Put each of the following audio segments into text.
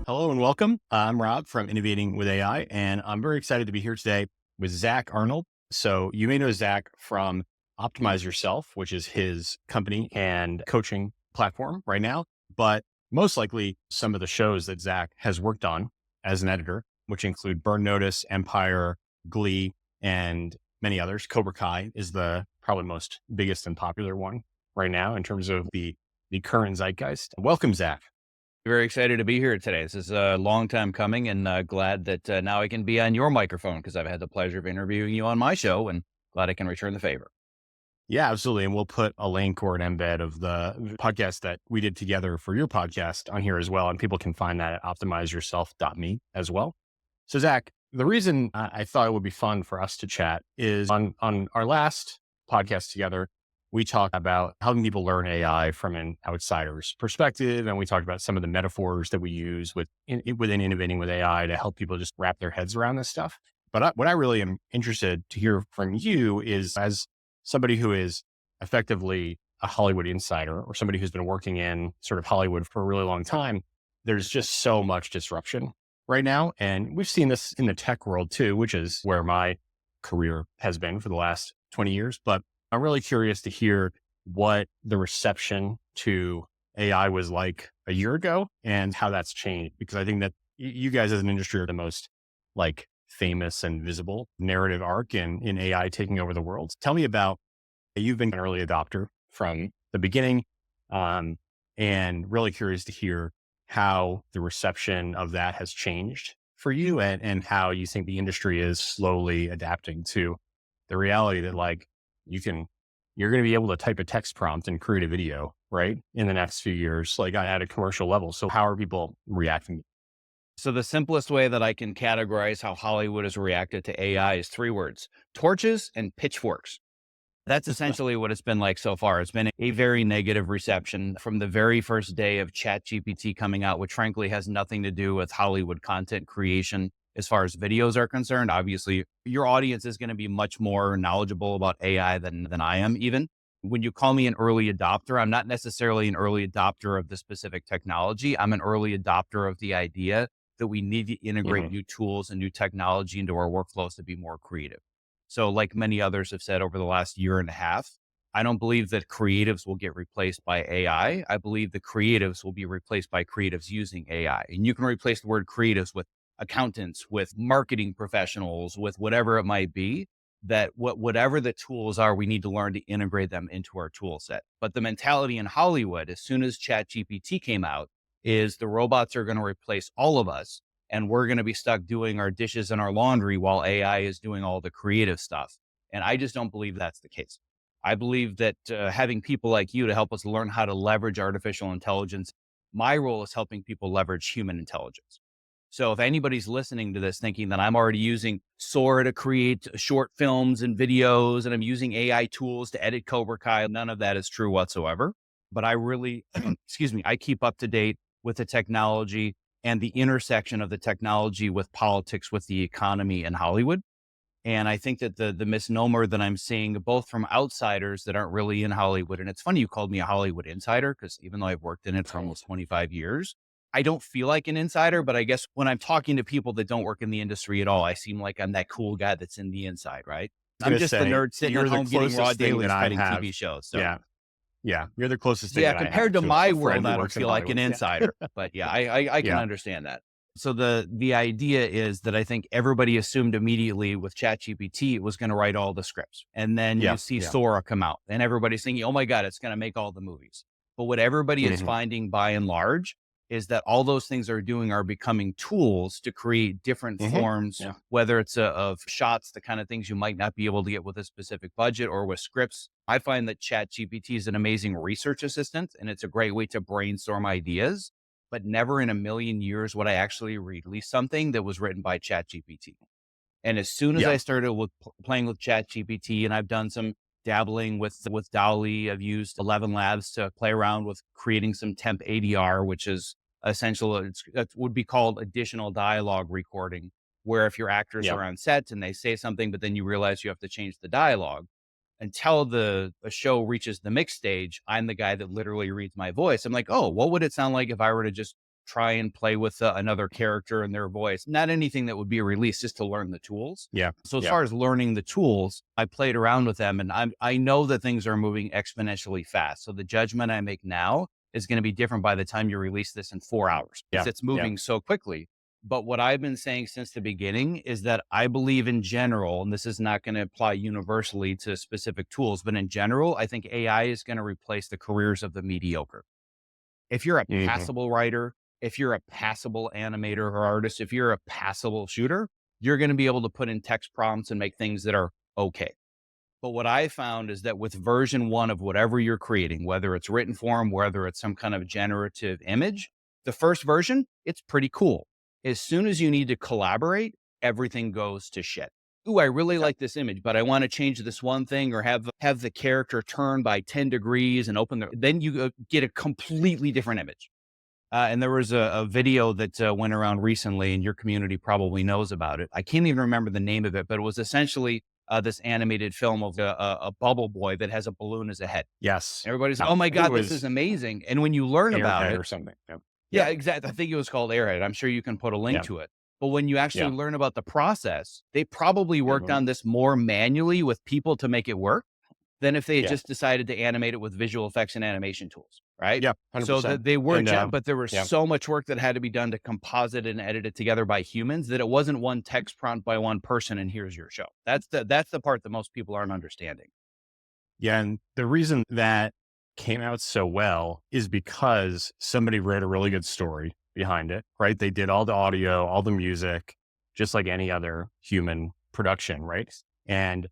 Hello and welcome. I'm Rob from Innovating with AI, and I'm very excited to be here today with Zack Arnold. So you may know Zack from Optimize Yourself, which is his company and coaching platform right now, but most likely some of the shows that Zack has worked on as an editor, which include Burn Notice, Empire, Glee, and many others. Cobra Kai is the probably most biggest and popular one right now in terms of the current zeitgeist. Welcome, Zack. Very excited to be here today. This is a long time coming, and glad that now I can be on your microphone because I've had the pleasure of interviewing you on my show, and glad I can return the favor. Yeah, absolutely. And we'll put a link or an embed of the podcast that we did together for your podcast on here as well. And people can find that at optimizeyourself.me as well. So, Zack, the reason I thought it would be fun for us to chat is on our last podcast together, we talked about helping people learn AI from an outsider's perspective. And we talked about some of the metaphors that we use within innovating with AI to help people just wrap their heads around this stuff. But what I really am interested to hear from you is, as somebody who is effectively a Hollywood insider or somebody who's been working in sort of Hollywood for a really long time, there's just so much disruption right now. And we've seen this in the tech world too, which is where my career has been for the last 20 years. But I'm really curious to hear what the reception to AI was like a year ago and how that's changed, because I think that you guys as an industry are the most like famous and visible narrative arc in AI taking over the world. Tell me about, you've been an early adopter from the beginning, and really curious to hear how the reception of that has changed for you and how you think the industry is slowly adapting to the reality that like you're going to be able to type a text prompt and create a video, right? In the next few years, like at a commercial level. So how are people reacting? So, the simplest way that I can categorize how Hollywood has reacted to AI is three words: torches and pitchforks. That's essentially what it's been like so far. It's been a very negative reception from the very first day of ChatGPT coming out, which frankly has nothing to do with Hollywood content creation as far as videos are concerned. Obviously, your audience is going to be much more knowledgeable about AI than I am even. When you call me an early adopter, I'm not necessarily an early adopter of the specific technology. I'm an early adopter of the idea that we need to integrate Mhm. new tools and new technology into our workflows to be more creative. So, like many others have said over the last year and a half, I don't believe that creatives will get replaced by AI. I believe the creatives will be replaced by creatives using AI. And you can replace the word creatives with accountants, with marketing professionals, with whatever it might be. That whatever the tools are, we need to learn to integrate them into our tool set. But the mentality in Hollywood, as soon as ChatGPT came out, is the robots are going to replace all of us, and we're going to be stuck doing our dishes and our laundry while AI is doing all the creative stuff. And I just don't believe that's the case. I believe that having people like you to help us learn how to leverage artificial intelligence, my role is helping people leverage human intelligence. So if anybody's listening to this thinking that I'm already using Sora to create short films and videos and I'm using AI tools to edit Cobra Kai, none of that is true whatsoever. But I really, excuse me, I keep up to date with the technology and the intersection of the technology with politics, with the economy and Hollywood. And I think that the misnomer that I'm seeing both from outsiders that aren't really in Hollywood, and it's funny you called me a Hollywood insider because even though I've worked in it for almost 25 years, I don't feel like an insider. But I guess when I'm talking to people that don't work in the industry at all, I seem like I'm that cool guy that's in the inside, right? I was I'm going to just the say, nerd sitting at you're the home getting raw closest thing that dailies I cutting have. TV shows. So Yeah. Yeah. You're the closest thing yeah, that I compared have to to my a friend world, who I don't works in feel like an Hollywood. Yeah. insider. But yeah, I can Yeah. understand that. So the idea is that I think everybody assumed immediately with ChatGPT it was going to write all the scripts, and then you Yeah. see Yeah. Sora come out, and everybody's thinking, "Oh my God, it's going to make all the movies." But what everybody is Mhm. finding by and large is that all those things are doing are becoming tools to create different Mhm. forms, Yeah. whether it's of shots, the kind of things you might not be able to get with a specific budget, or with scripts. I find that ChatGPT is an amazing research assistant, and it's a great way to brainstorm ideas, but never in a million years would I actually release something that was written by ChatGPT. And as soon as Yeah. I started playing with ChatGPT, and I've done some dabbling with DALL-E, I've used 11 Labs to play around with creating some temp ADR, which is essential. It would be called additional dialogue recording, where if your actors Yeah. are on set and they say something, but then you realize you have to change the dialogue until the a show reaches the mix stage, I'm the guy that literally reads my voice. I'm like, oh, what would it sound like if I were to just try and play with another character and their voice. Not anything that would be released, just to learn the tools. Yeah. So as Yeah. far as learning the tools, I played around with them, and I know that things are moving exponentially fast. So the judgment I make now is going to be different by the time you release this in 4 hours, because Yeah. it's Yeah. moving so quickly. But what I've been saying since the beginning is that I believe in general, and this is not going to apply universally to specific tools, but in general, I think AI is going to replace the careers of the mediocre. If you're a Hmm. passable writer, if you're a passable animator or artist, if you're a passable shooter, you're going to be able to put in text prompts and make things that are okay. But what I found is that with version one of whatever you're creating, whether it's written form, whether it's some kind of generative image, the first version, it's pretty cool. As soon as you need to collaborate, everything goes to shit. Ooh, I really Yeah. like this image, but I want to change this one thing, or have the character turn by 10 degrees and open then you get a completely different image. And there was a video that went around recently, and your community probably knows about it. I can't even remember the name of it, but it was essentially this animated film of a bubble boy that has a balloon as a head. Yes. Everybody's like, Yeah. "Oh my I think it God, this is was amazing!" And when you learn about Airhead it, or something. Yeah. yeah, Yep. exactly. I think it was called Airhead. I'm sure you can put a link Yeah. to it. But when you actually Yeah. learn about the process, they probably worked Hmm. on this more manually with people to make it work than if they had Yeah. just decided to animate it with visual effects and animation tools, right? Yeah. So 100%. that they were, And but there was yeah. so much work that had to be done to composite and edit it together by humans, that it wasn't one text prompt by one person and here's your show. That's the part that most people aren't understanding. Yeah. And the reason that came out so well is because somebody wrote a really good story behind it, right? They did all the audio, all the music, just like any other human production, right? And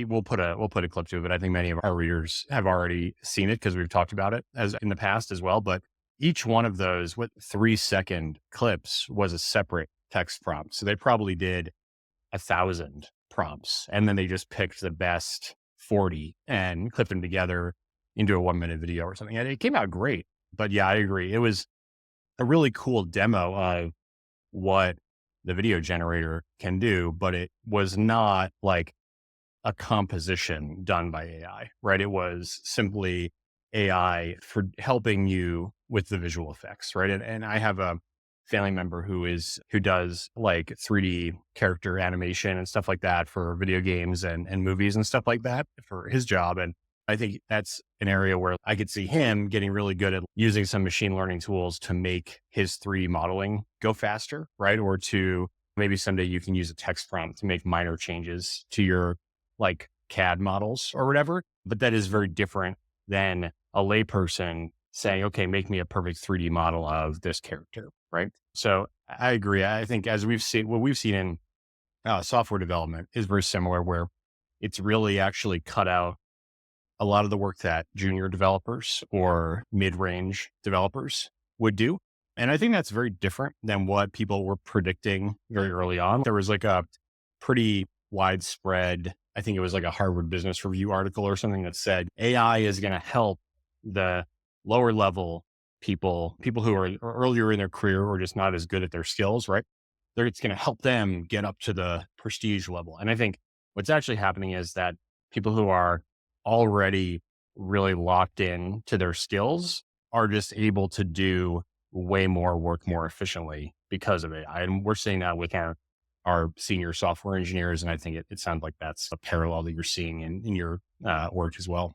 we'll put a clip to it, but I think many of our readers have already seen it because we've talked about it as in the past as well. But each one of those, 3-second clips was a separate text prompt. So they probably did 1,000 prompts, and then they just picked the best 40 and clipped them together into a 1-minute video or something. And it came out great. But yeah, I agree. It was a really cool demo of what the video generator can do, but it was not like a composition done by AI, right? It was simply AI for helping you with the visual effects, right? And I have a family member who does like 3D character animation and stuff like that for video games and movies and stuff like that for his job. And I think that's an area where I could see him getting really good at using some machine learning tools to make his 3D modeling go faster, right? Or to maybe someday you can use a text prompt to make minor changes to your like CAD models or whatever. But that is very different than a layperson saying, okay, make me a perfect 3D model of this character, right? So I agree. I think as what we've seen in software development is very similar, where it's really actually cut out a lot of the work that junior developers or mid-range developers would do. And I think that's very different than what people were predicting very early on. There was like a pretty widespread, I think it was like a Harvard Business Review article or something that said AI is going to help the lower level people who are earlier in their career or just not as good at their skills, right? It's going to help them get up to the prestige level. And I think what's actually happening is that people who are already really locked in to their skills are just able to do way more work more efficiently because of AI. And we're seeing that with our senior software engineers. And I think it sounds like that's a parallel that you're seeing in your work as well.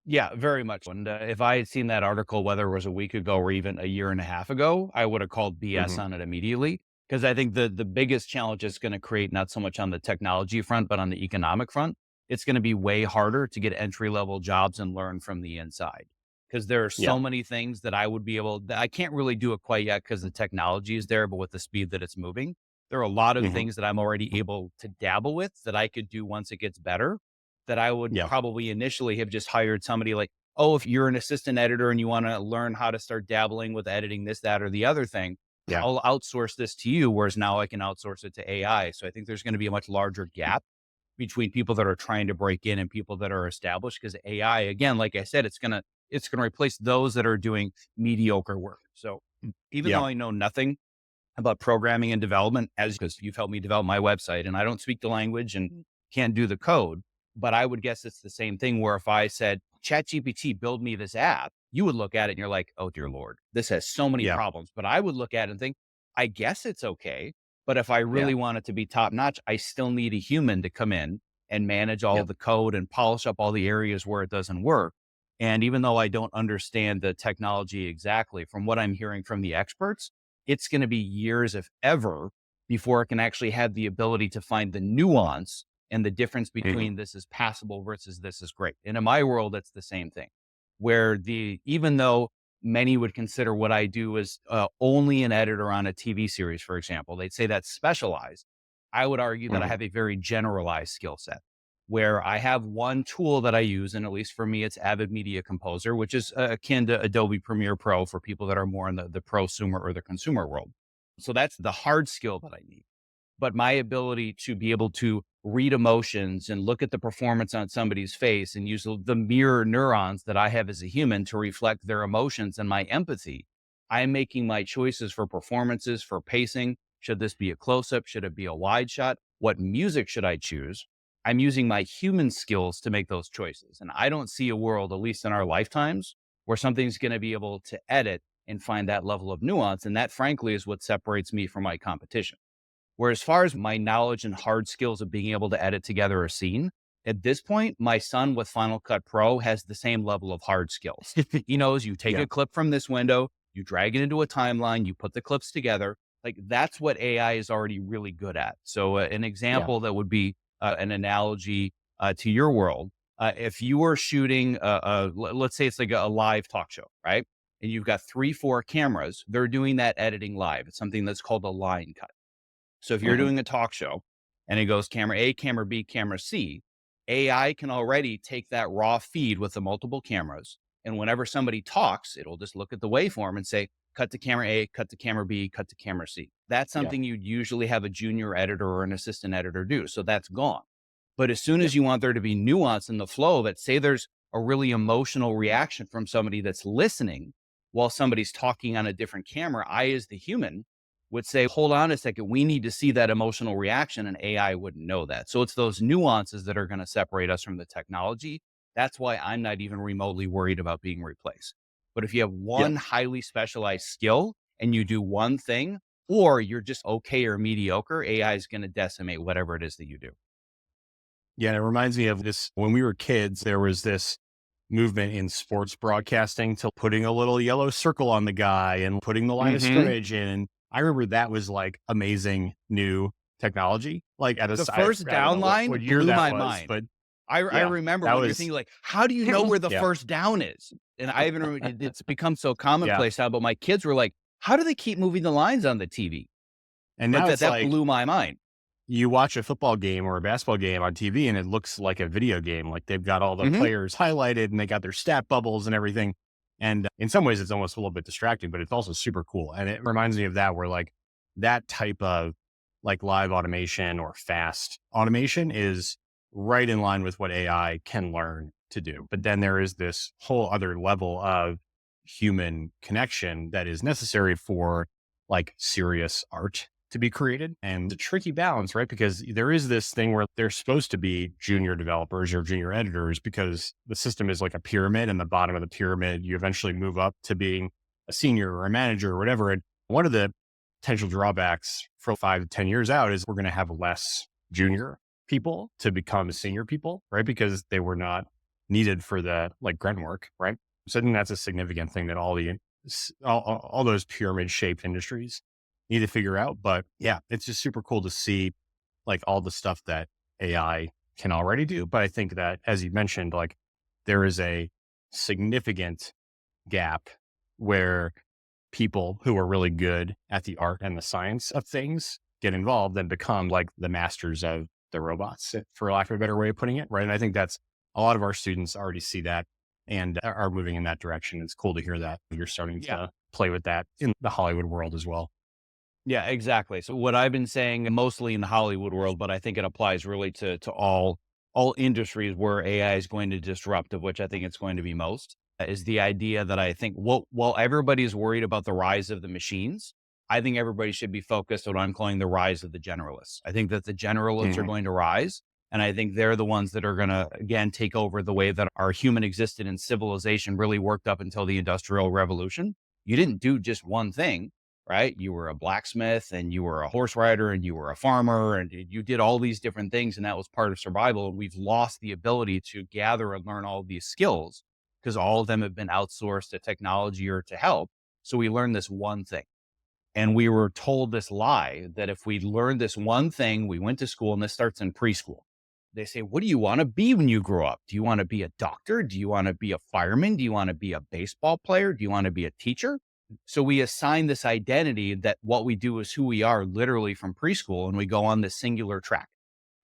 Yeah, very much. And if I had seen that article, whether it was a week ago or even a year and a half ago, I would have called BS Hmm. on it immediately. Because I think the biggest challenge is going to create not so much on the technology front, but on the economic front. It's going to be way harder to get entry level jobs and learn from the inside. Because there are Yeah. so many things that I can't really do it quite yet because the technology is there, but with the speed that it's moving, there are a lot of Hmm. things that I'm already able to dabble with that I could do once it gets better, that I would Yeah. probably initially have just hired somebody like, oh, if you're an assistant editor and you want to learn how to start dabbling with editing this, that, or the other thing, Yeah. I'll outsource this to you. Whereas now I can outsource it to AI. So I think there's going to be a much larger gap between people that are trying to break in and people that are established. Because AI, again, like I said, it's gonna replace those that are doing mediocre work. So even though Yeah. I know nothing about programming and development, as because you've helped me develop my website, and I don't speak the language and can't do the code, but I would guess it's the same thing. Where if I said, ChatGPT, build me this app, you would look at it and you're like, oh dear Lord, this has so many Yeah. problems. But I would look at it and think, I guess it's okay. But if I Yeah. really want it to be top notch, I still need a human to come in and manage all Yeah. of the code and polish up all the areas where it doesn't work. And even though I don't understand the technology exactly, from what I'm hearing from the experts, it's going to be years, if ever, before it can actually have the ability to find the nuance and the difference Mhm. between this is passable versus this is great. And in my world, it's the same thing, where even though many would consider what I do as only an editor on a TV series, for example, they'd say that's specialized. I would argue that I Mhm. have a very generalized skill set where I have one tool that I use. And at least for me, it's Avid Media Composer, which is akin to Adobe Premiere Pro for people that are more in the prosumer or the consumer world. So that's the hard skill that I need. But my ability to be able to read emotions and look at the performance on somebody's face and use the mirror neurons that I have as a human to reflect their emotions and my empathy, I'm making my choices for performances, for pacing. Should this be a close up? Should it be a wide shot? What music should I choose? I'm using my human skills to make those choices. And I don't see a world, at least in our lifetimes, where something's going to be able to edit and find that level of nuance. And that, frankly, is what separates me from my competition. Where as far as my knowledge and hard skills of being able to edit together a scene, at this point, my son with Final Cut Pro has the same level of hard skills. He knows you take Yeah. a clip from this window, you drag it into a timeline, you put the clips together. Like that's what AI is already really good at. So an Yeah. example that would be an analogy to your world. If you were shooting, let's say it's like a live talk show, right? And you've got 3, 4 cameras, they're doing that editing live. It's something that's called a line cut. So if you're Mhm. doing a talk show and it goes camera A, camera B, camera C, AI can already take that raw feed with the multiple cameras. And whenever somebody talks, it'll just look at the waveform and say, cut to camera A, cut to camera B, cut to camera C. That's Yeah. something you'd usually have a junior editor or an assistant editor do. So that's gone. But as soon Yeah. as you want there to be nuance in the flow, that say there's a really emotional reaction from somebody that's listening while somebody's talking on a different camera, I, as the human, would say, hold on a second, we need to see that emotional reaction, and AI wouldn't know that. So it's those nuances that are going to separate us from the technology. That's why I'm not even remotely worried about being replaced. But if you have Yeah. one highly specialized skill and you do one thing, or you're just okay or mediocre, AI is going to decimate whatever it is that you do. Yeah. And it reminds me of this when we were kids, there was this movement in sports broadcasting to putting a little yellow circle on the guy and putting the line of Hmm. scrimmage in. And I remember that was like amazing new technology. Like The I first don't down know line what year blew that my was, mind. but I yeah, remember that when you're was, thinking like, how do you know where the yeah. first down is? And I even remember it's become so Yeah. commonplace now, but my kids were like, how do they keep moving the lines on the TV? And Like now that, it's that like, blew my mind. you watch a football game or a basketball game on TV and it looks like a video game. Like they've got all the Hmm. players highlighted and they got their stat bubbles and everything. And in some ways, it's almost a little bit distracting, but it's also super cool. And it reminds me of that, where like that type of like live automation or fast automation is right in line with what AI can learn to do. But then there is this whole other level of human connection that is necessary for like serious art to be created. And the tricky balance, right? Because there is this thing where they're supposed to be junior developers or junior editors because the system is like a pyramid, and the bottom of the pyramid, you eventually move up to being a senior or a manager or whatever. And one of the potential drawbacks for 5 to 10 years out is we're going to have less junior people to become senior people, right? Because they were not needed for the like grunt work, right? So I think that's a significant thing that all those pyramid shaped industries need to figure out. But yeah, it's just super cool to see like all the stuff that AI can already do. But I think that, as you mentioned, like there is a significant gap where people who are really good at the art and the science of things get involved and become like the masters of the robots, for lack of a better way of putting it. Right. And I think that's a lot of our students already see that and are moving in that direction. It's cool to hear that you're starting Yeah. to play with that in the Hollywood world as well. Yeah, exactly. So what I've been saying mostly in the Hollywood world, but I think it applies really to all industries where AI is going to disrupt, of which I think it's going to be most, is the idea that I think while everybody's worried about the rise of the machines, I think everybody should be focused on what I'm calling the rise of the generalists. I think that the generalists are Mhm. going to rise And I think they're the ones that are going to, again, take over the way that our human existed and civilization really worked up until the Industrial Revolution. You didn't do just one thing, right? You were a blacksmith and you were a horse rider and you were a farmer and you did all these different things. And that was part of survival. And we've lost the ability to gather and learn all these skills because all of them have been outsourced to technology or to help. So we learned this one thing. And we were told this lie that if we learned this one thing, we went to school, and this starts in preschool. They say, what do you want to be when you grow up? Do you want to be a doctor? Do you want to be a fireman? Do you want to be a baseball player? Do you want to be a teacher? So we assign this identity that what we do is who we are literally from preschool, and we go on this singular track,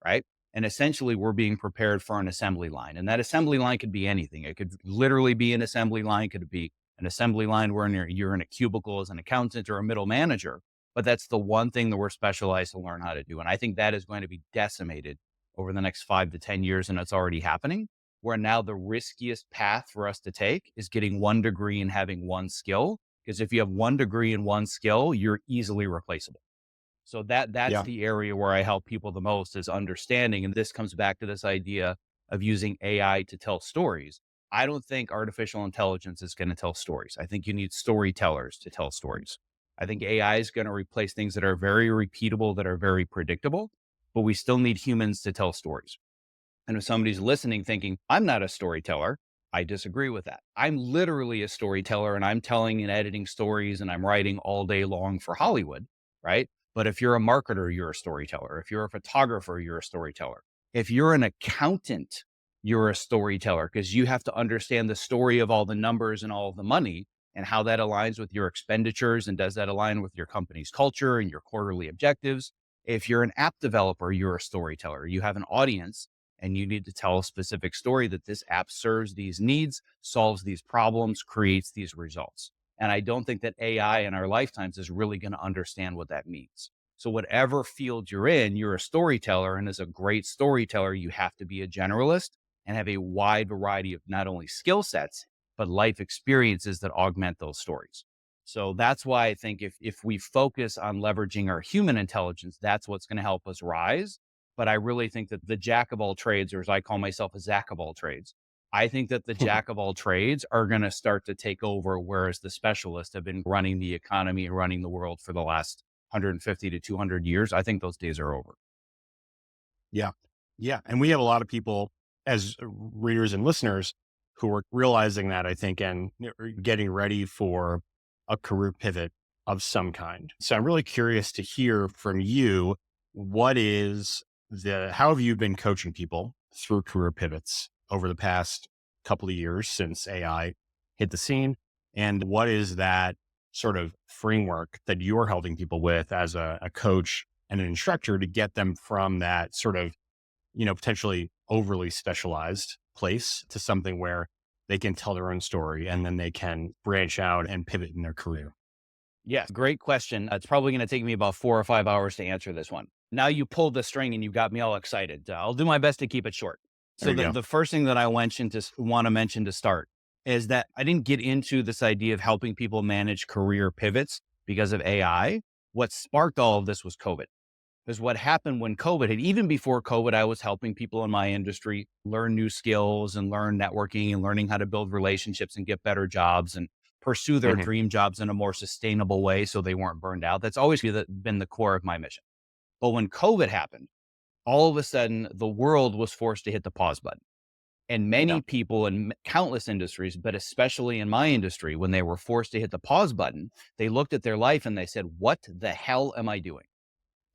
right? And essentially we're being prepared for an assembly line. And that assembly line could be anything. It could literally be an assembly line. It could be an assembly line where you're in a cubicle as an accountant or a middle manager. But that's the one thing that we're specialized to learn how to do. And I think that is going to be decimated over the next 5 to 10 years. And it's already happening, where now the riskiest path for us to take is getting one degree and having one skill. Because if you have one degree and one skill, you're easily replaceable. So that's Yeah. the area where I help people the most, is understanding. And this comes back to this idea of using AI to tell stories. I don't think artificial intelligence is going to tell stories. I think you need storytellers to tell stories. I think AI is going to replace things that are very repeatable, that are very predictable, but we still need humans to tell stories. And if somebody's listening thinking, I'm not a storyteller, I disagree with that. I'm literally a storyteller, and I'm telling and editing stories, and I'm writing all day long for Hollywood, right? But if you're a marketer, you're a storyteller. If you're a photographer, you're a storyteller. If you're an accountant, you're a storyteller, because you have to understand the story of all the numbers and all of the money and how that aligns with your expenditures, and does that align with your company's culture and your quarterly objectives. If you're an app developer, you're a storyteller. You have an audience and you need to tell a specific story that this app serves these needs, solves these problems, creates these results. And I don't think that AI in our lifetimes is really going to understand what that means. So whatever field you're in, you're a storyteller. And as a great storyteller, you have to be a generalist and have a wide variety of not only skill sets, but life experiences that augment those stories. So that's why I think if we focus on leveraging our human intelligence, that's what's going to help us rise. But I really think that the jack of all trades, or as I call myself, a Zack of all trades, I think that the jack of all trades are going to start to take over, whereas the specialists have been running the economy and running the world for the last 150 to 200 years. I think those days are over. Yeah. Yeah. And we have a lot of people as readers and listeners who are realizing that, I think, and getting ready for a career pivot of some kind. So I'm really curious to hear from you, how have you been coaching people through career pivots over the past couple of years since AI hit the scene? And what is that sort of framework that you're helping people with as a coach and an instructor to get them from that sort of, potentially overly specialized place to something where they can tell their own story and then they can branch out and pivot in their career? Yeah, great question. It's probably going to take me about 4 or 5 hours to answer this one. Now you pulled the string and you got me all excited. I'll do my best to keep it short. There So you go. the first thing that I want to mention to start is that I didn't get into this idea of helping people manage career pivots because of AI. What sparked all of this was COVID. Because what happened when COVID hit, even before COVID, I was helping people in my industry learn new skills and learn networking and learning how to build relationships and get better jobs and pursue their Mhm. dream jobs in a more sustainable way so they weren't burned out. That's always been the core of my mission. But when COVID happened, all of a sudden the world was forced to hit the pause button. And Yeah. many people in countless industries, but especially in my industry, when they were forced to hit the pause button, they looked at their life and they said, what the hell am I doing?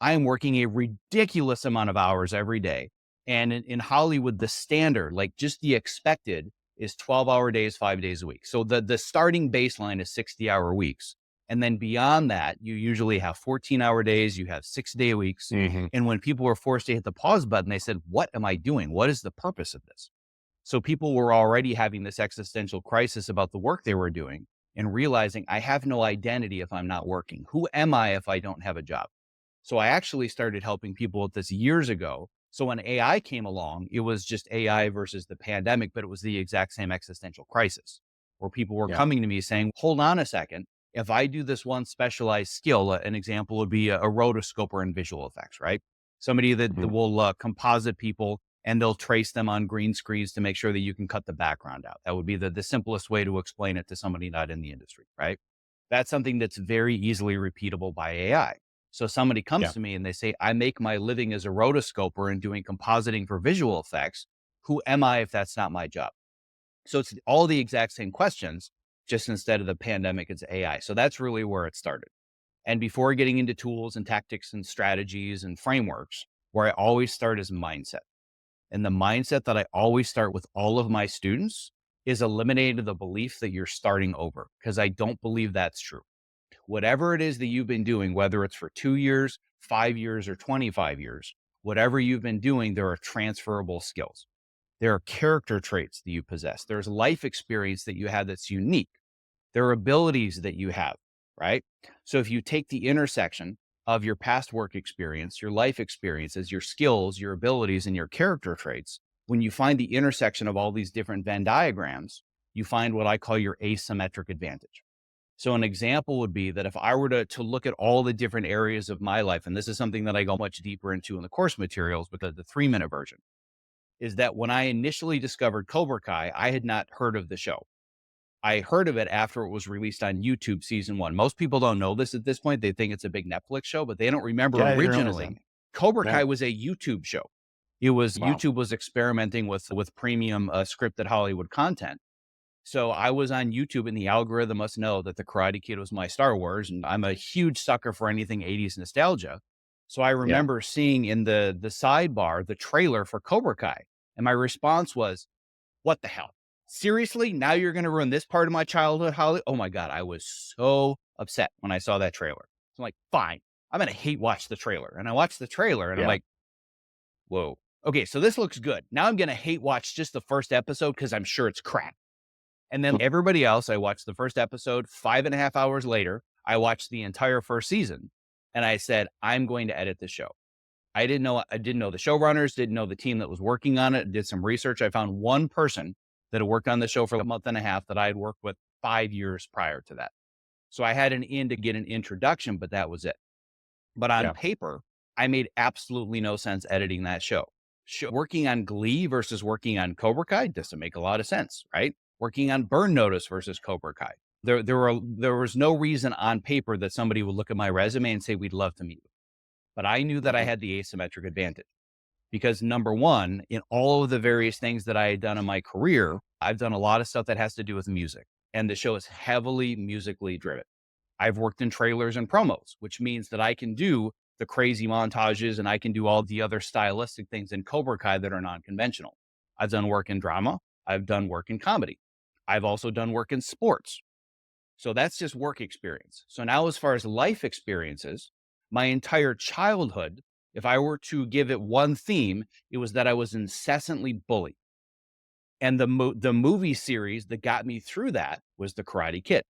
I am working a ridiculous amount of hours every day. And in Hollywood, the standard, like just the expected, is 12-hour days, 5 days a week. So the starting baseline is 60-hour weeks. And then beyond that, you usually have 14-hour days, you have 6-day weeks. Hmm. And when people were forced to hit the pause button, they said, what am I doing? What is the purpose of this? So people were already having this existential crisis about the work they were doing and realizing, I have no identity if I'm not working. Who am I if I don't have a job? So I actually started helping people with this years ago. So when AI came along, it was just AI versus the pandemic, but it was the exact same existential crisis where people were Yeah. coming to me saying, hold on a second. If I do this one specialized skill, an example would be a rotoscoper in visual effects, right? somebody that Mhm. will composite people and they'll trace them on green screens to make sure that you can cut the background out. That would be the simplest way to explain it to somebody not in the industry, right? That's something that's very easily repeatable by AI. So somebody comes Yeah. to me and they say, I make my living as a rotoscoper and doing compositing for visual effects. Who am I if that's not my job? So it's all the exact same questions, just instead of the pandemic, it's AI. So that's really where it started. And before getting into tools and tactics and strategies and frameworks, where I always start is mindset. And the mindset that I always start with all of my students is eliminating the belief that you're starting over, because I don't believe that's true. Whatever it is that you've been doing, whether it's for 2 years, 5 years, or 25 years, whatever you've been doing, there are transferable skills. There are character traits that you possess. There's life experience that you have that's unique. There are abilities that you have, right? So if you take the intersection of your past work experience, your life experiences, your skills, your abilities, and your character traits, when you find the intersection of all these different Venn diagrams, you find what I call your asymmetric advantage. So an example would be that if I were to look at all the different areas of my life, and this is something that I go much deeper into in the course materials, but the 3-minute version is that when I initially discovered Cobra Kai, I had not heard of the show. I heard of it after it was released on YouTube season 1. Most people don't know this at this point. They think it's a big Netflix show, but they don't remember Yeah, I didn't realize that. originally Cobra Yeah. Kai was a YouTube show. It was Wow. YouTube was experimenting with premium scripted Hollywood content. So I was on YouTube and the algorithm must know that the Karate Kid was my Star Wars. And I'm a huge sucker for anything 80s nostalgia. So I Yeah. remember seeing in the sidebar, the trailer for Cobra Kai. And my response was, what the hell? Seriously? Now you're going to ruin this part of my childhood, Holly? Oh my God. I was so upset when I saw that trailer. So I'm like, fine, I'm going to hate watch the trailer. And I watched the trailer and I'm Yeah. like, whoa, okay, so this looks good. Now I'm going to hate watch just the first episode because I'm sure it's crap. And then everybody else, I watched the first episode 5.5 hours later. I watched the entire first season and I said, I'm going to edit the show. I didn't know the showrunners, didn't know the team that was working on it, did some research. I found one person that had worked on the show for a month and a half that I had worked with 5 years prior to that. So I had an in to get an introduction, but that was it. But on Yeah. paper, I made absolutely no sense editing that show. Working on Glee versus working on Cobra Kai doesn't make a lot of sense, right? Working on Burn Notice versus Cobra Kai. There was no reason on paper that somebody would look at my resume and say, we'd love to meet you. But I knew that I Mhm. had the asymmetric advantage because number one, in all of the various things that I had done in my career, I've done a lot of stuff that has to do with music. And the show is heavily musically driven. I've worked in trailers and promos, which means that I can do the crazy montages and I can do all the other stylistic things in Cobra Kai that are non-conventional. I've done work in drama. I've done work in comedy. I've also done work in sports. So that's just work experience. So now, as far as life experiences, my entire childhood, if I were to give it one theme, it was that I was incessantly bullied. And the movie series that got me through that was The Karate Kid.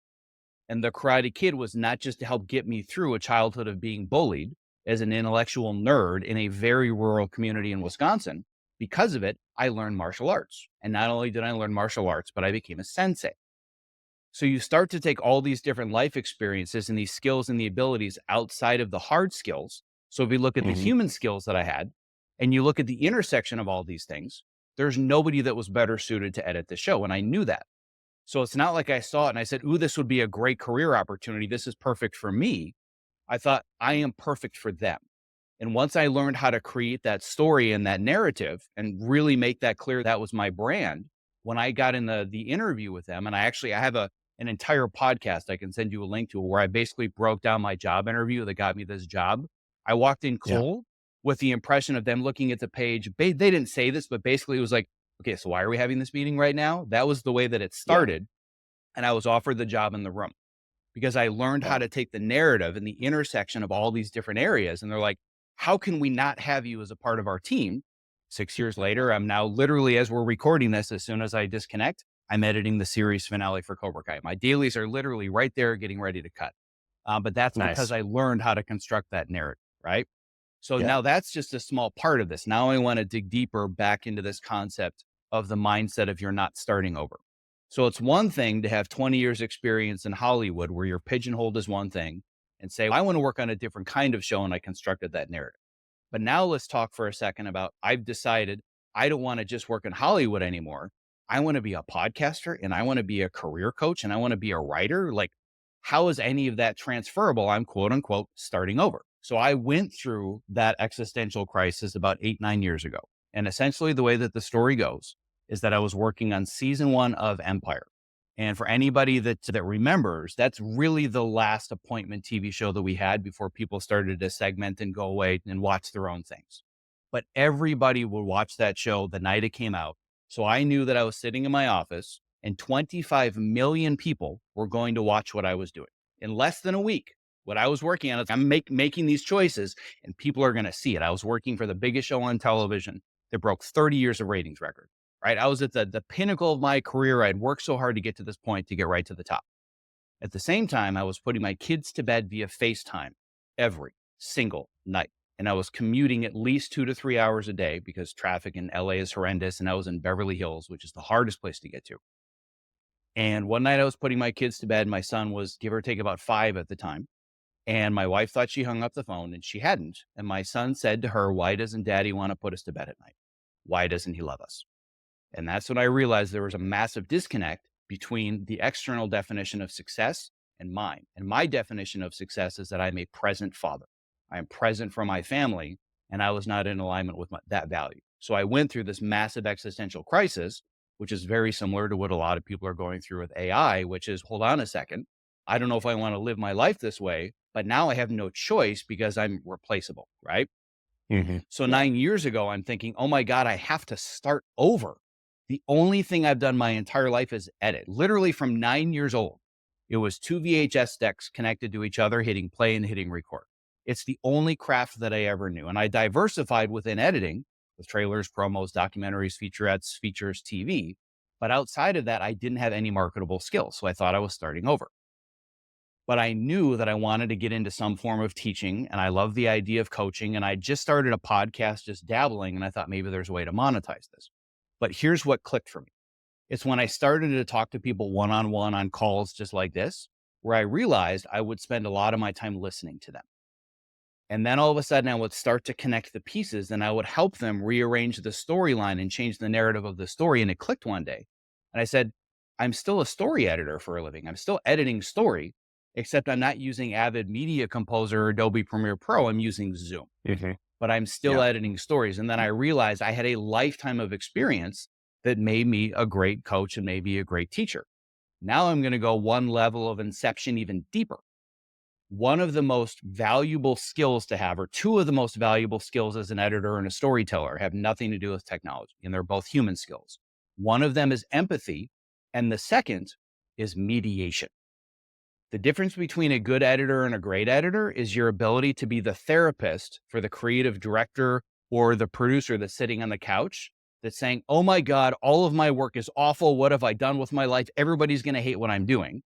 And The Karate Kid was not just to help get me through a childhood of being bullied as an intellectual nerd in a very rural community in Wisconsin. Because of it, I learned martial arts. And not only did I learn martial arts, but I became a sensei. So you start to take all these different life experiences and these skills and the abilities outside of the hard skills. So if we look at the Mhm. human skills that I had and you look at the intersection of all these things, there's nobody that was better suited to edit the show. And I knew that. So it's not like I saw it and I said, ooh, this would be a great career opportunity. This is perfect for me. I thought I am perfect for them. And once I learned how to create that story and that narrative and really make that clear that was my brand, when I got in the interview with them, and I have an entire podcast I can send you a link to where I basically broke down my job interview that got me this job. I walked in Yeah. cold with the impression of them looking at the page. They didn't say this, but basically it was like, okay, so why are we having this meeting right now? That was the way that it Yeah. started. And I was offered the job in the room because I learned how Yeah. to take the narrative and the intersection of all these different areas. And they're like, how can we not have you as a part of our team? 6 years later, I'm now literally, as we're recording this, as soon as I disconnect, I'm editing the series finale for Cobra Kai. My dailies are literally right there getting ready to cut. But that's because Nice. I learned how to construct that narrative, right? So Yeah. now that's just a small part of this. Now I want to dig deeper back into this concept of the mindset of you're not starting over. So it's one thing to have 20 years experience in Hollywood where you're pigeonholed as one thing and say, I want to work on a different kind of show. And I constructed that narrative. But now let's talk for a second about I've decided I don't want to just work in Hollywood anymore. I want to be a podcaster and I want to be a career coach and I want to be a writer. Like, how is any of that transferable? I'm quote unquote starting over. So I went through that existential crisis about 8, 9 years ago. And essentially, the way that the story goes is that I was working on season 1 of Empire. And for anybody that remembers, that's really the last appointment TV show that we had before people started to segment and go away and watch their own things. But everybody would watch that show the night it came out. So I knew that I was sitting in my office and 25 million people were going to watch what I was doing in less than a week. What I was working on, I'm making these choices and people are going to see it. I was working for the biggest show on television that broke 30 years of ratings record, right? I was at the pinnacle of my career. I'd worked so hard to get to this point to get right to the top. At the same time, I was putting my kids to bed via FaceTime every single night. And I was commuting at least 2 to 3 hours a day because traffic in LA is horrendous. And I was in Beverly Hills, which is the hardest place to get to. And one night I was putting my kids to bed. My son was give or take about 5 at the time. And my wife thought she hung up the phone and she hadn't. And my son said to her, "Why doesn't daddy want to put us to bed at night? Why doesn't he love us?" And that's when I realized there was a massive disconnect between the external definition of success and mine. And my definition of success is that I'm a present father. I am present for my family, and I was not in alignment with that value. So I went through this massive existential crisis, which is very similar to what a lot of people are going through with AI, which is, hold on a second. I don't know if I want to live my life this way, but now I have no choice because I'm replaceable, right? Hmm. So 9 years ago, I'm thinking, oh my God, I have to start over. The only thing I've done my entire life is edit. Literally from 9 years old, it was 2 VHS decks connected to each other, hitting play and hitting record. It's the only craft that I ever knew. And I diversified within editing with trailers, promos, documentaries, featurettes, features, TV. But outside of that, I didn't have any marketable skills. So I thought I was starting over. But I knew that I wanted to get into some form of teaching and I love the idea of coaching. And I just started a podcast, just dabbling. And I thought maybe there's a way to monetize this. But here's what clicked for me. It's when I started to talk to people one-on-one on calls just like this, where I realized I would spend a lot of my time listening to them. And then all of a sudden I would start to connect the pieces and I would help them rearrange the storyline and change the narrative of the story. And it clicked one day. And I said, I'm still a story editor for a living. I'm still editing story, except I'm not using Avid Media Composer or Adobe Premiere Pro. I'm using Zoom, Hmm. but I'm still Yeah. editing stories. And then I realized I had a lifetime of experience that made me a great coach and maybe a great teacher. Now I'm going to go one level of inception even deeper. One of the most valuable skills to have, or two of the most valuable skills as an editor and a storyteller, have nothing to do with technology, and they're both human skills. One of them is empathy, and the second is mediation. The difference between a good editor and a great editor is your ability to be the therapist for the creative director or the producer that's sitting on the couch that's saying, oh my God, all of my work is awful. What have I done with my life? Everybody's going to hate what I'm doing.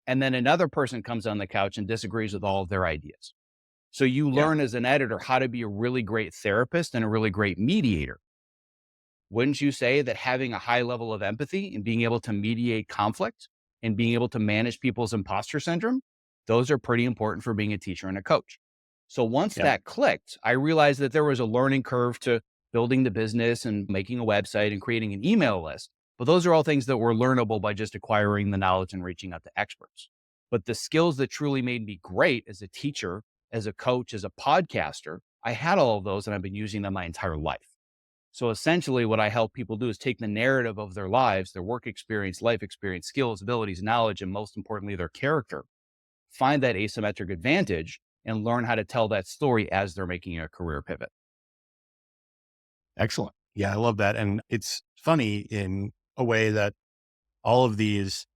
And then another person comes on the couch and disagrees with all of their ideas. So you Yeah. learn as an editor how to be a really great therapist and a really great mediator. Wouldn't you say that having a high level of empathy and being able to mediate conflict and being able to manage people's imposter syndrome, those are pretty important for being a teacher and a coach. So once Yeah. that clicked, I realized that there was a learning curve to building the business and making a website and creating an email list. But those are all things that were learnable by just acquiring the knowledge and reaching out to experts. But the skills that truly made me great as a teacher, as a coach, as a podcaster, I had all of those and I've been using them my entire life. So essentially, what I help people do is take the narrative of their lives, their work experience, life experience, skills, abilities, knowledge, and most importantly, their character, find that asymmetric advantage and learn how to tell that story as they're making a career pivot. Excellent. Yeah, I love that. And it's funny in a way that all of these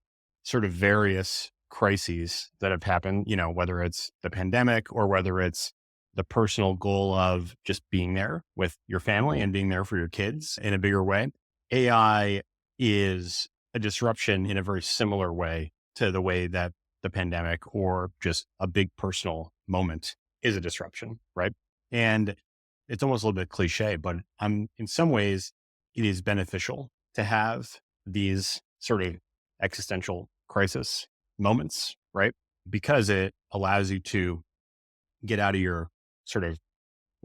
sort of various crises that have happened, whether it's the pandemic or whether it's the personal goal of just being there with your family and being there for your kids in a bigger way, AI is a disruption in a very similar way to the way that the pandemic or just a big personal moment is a disruption, right? And it's almost a little bit cliche, but in some ways, it is beneficial to have these sort of existential crisis moments, right? Because it allows you to get out of your sort of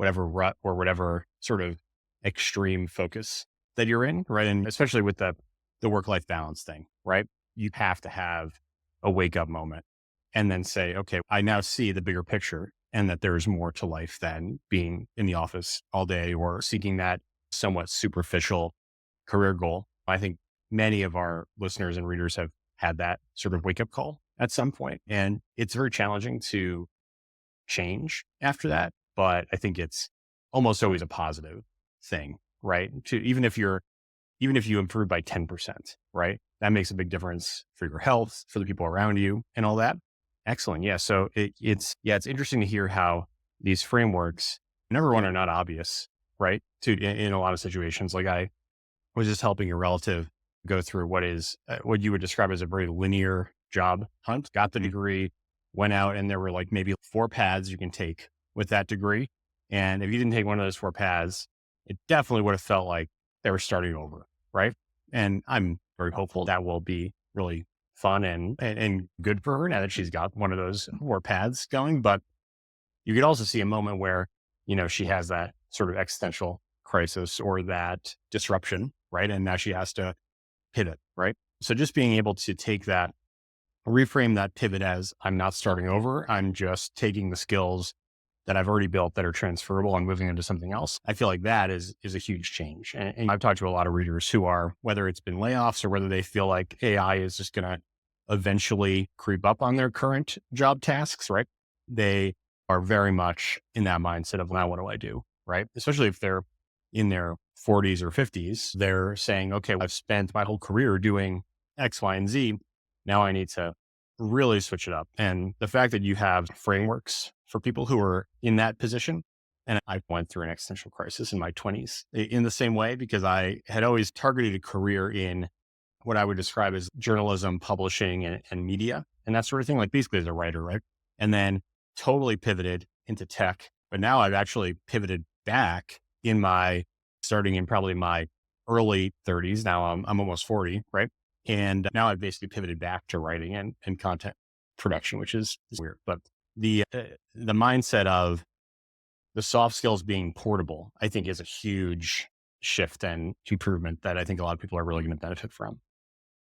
whatever rut or whatever sort of extreme focus that you're in, right? And especially with the work-life balance thing, right? You have to have a wake-up moment and then say, okay, I now see the bigger picture and that there's more to life than being in the office all day or seeking that somewhat superficial career goal. I think many of our listeners and readers have had that sort of wake-up call at some point, and it's very challenging to change after that. But I think it's almost always a positive thing, right? To even if you improve by 10%, right? That makes a big difference for your health, for the people around you and all that. Excellent. Yeah. So it's interesting to hear how these frameworks, number one, are not obvious, right? In a lot of situations. Like I was just helping a relative go through what you would describe as a very linear job hunt, got the degree, went out, and there were like maybe 4 paths you can take with that degree. And if you didn't take one of those 4 paths, it definitely would have felt like they were starting over. Right. And I'm very hopeful that will be really fun and good for her now that she's got one of those 4 paths going. But you could also see a moment where, she has that sort of existential crisis or that disruption, right? And now she has to pivot, right? So just being able to take that, reframe that pivot as I'm not starting over. I'm just taking the skills that I've already built that are transferable and moving into something else. I feel like that is a huge change. And I've talked to a lot of readers who are, whether it's been layoffs or whether they feel like AI is just going to eventually creep up on their current job tasks, right? They are very much in that mindset of, now what do I do? Right. Especially if they're in their 40s or 50s, they're saying, okay, I've spent my whole career doing X, Y, and Z. Now I need to really switch it up. And the fact that you have frameworks for people who are in that position. And I went through an existential crisis in my 20s in the same way, because I had always targeted a career in what I would describe as journalism, publishing, and media, and that sort of thing, like basically as a writer, right? And then totally pivoted into tech. But now I've actually pivoted back starting in probably my early 30s. Now I'm almost 40, right? And now I've basically pivoted back to writing and content production, which is weird. But the mindset of the soft skills being portable, I think, is a huge shift and improvement that I think a lot of people are really going to benefit from.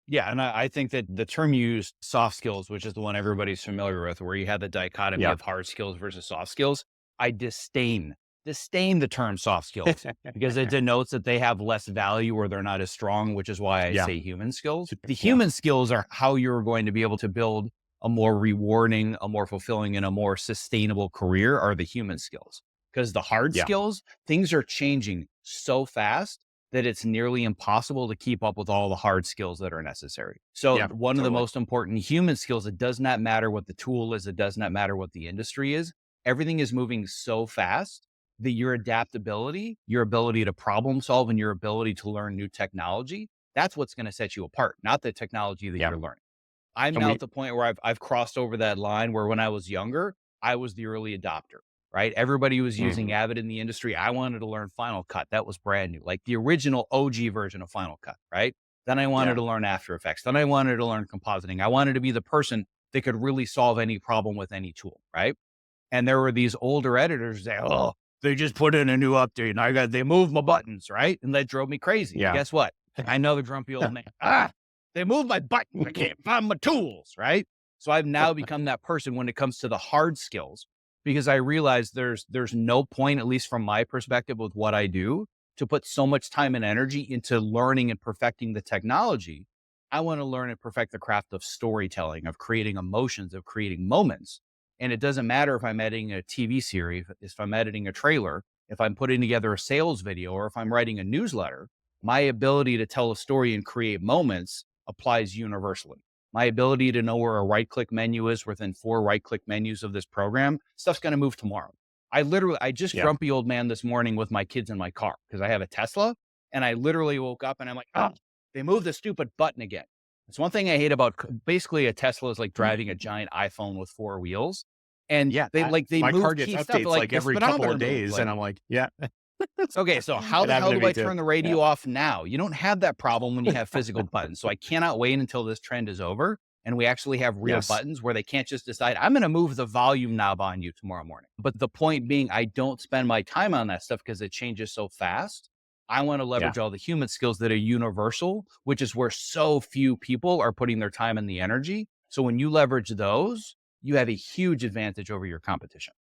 Yeah. And I think that the term you used, soft skills, which is the one everybody's familiar with, where you have the dichotomy Yeah. of hard skills versus soft skills. I disdain the term soft skills because it denotes that they have less value or they're not as strong, which is why I Yeah. say human skills. The Yeah. human skills are how you're going to be able to build a more rewarding, a more fulfilling, and a more sustainable career are the human skills. Because the hard Yeah. skills, things are changing so fast that it's nearly impossible to keep up with all the hard skills that are necessary. So Yeah. one of the Totally. most important human skills, it does not matter what the tool is. It does not matter what the industry is. Everything is moving so fast that your adaptability, your ability to problem solve, and your ability to learn new technology, that's what's going to set you apart, not the technology that Yeah. you're learning. I'm And now at the point where I've crossed over that line where when I was younger, I was the early adopter, right? Everybody was using Mhm. Avid in the industry. I wanted to learn Final Cut. That was brand new, like the original OG version of Final Cut, right? Then I wanted Yeah. to learn After Effects. Then I wanted to learn compositing. I wanted to be the person that could really solve any problem with any tool, right? And there were these older editors that, oh, they just put in a new update and they moved my buttons, right? And that drove me crazy. And Yeah. guess what? I know the grumpy old man. They moved my buttons. I can't find my tools, right? So I've now become that person when it comes to the hard skills, because I realize there's no point, at least from my perspective with what I do, to put so much time and energy into learning and perfecting the technology. I want to learn and perfect the craft of storytelling, of creating emotions, of creating moments. And it doesn't matter if I'm editing a TV series, if I'm editing a trailer, if I'm putting together a sales video, or if I'm writing a newsletter. My ability to tell a story and create moments applies universally. My ability to know where a right-click menu is within 4 right-click menus of this program, stuff's going to move tomorrow. I just Yeah. grumpy old man this morning with my kids in my car because I have a Tesla, and I literally woke up and I'm like, oh, they moved the stupid button again. It's one thing I hate about basically a Tesla is like driving a giant iPhone with 4 wheels. And Yeah. they My car move gets key stuff updates like like the every couple speedometer of moved. days. And I'm like, yeah, Okay, so how it the happened hell to do me I too. turn the Yeah. radio off now? You don't have that problem when you have physical buttons. So I cannot wait until this trend is over And we actually have real Yes. buttons where they can't just decide, I'm going to move the volume knob on you tomorrow morning. But the point being, I don't spend my time on that stuff because it changes so fast. I want to Yeah. leverage all the human skills that are universal, which is where so few people are putting their time and the energy. So when you leverage those, you have a huge advantage over your competition.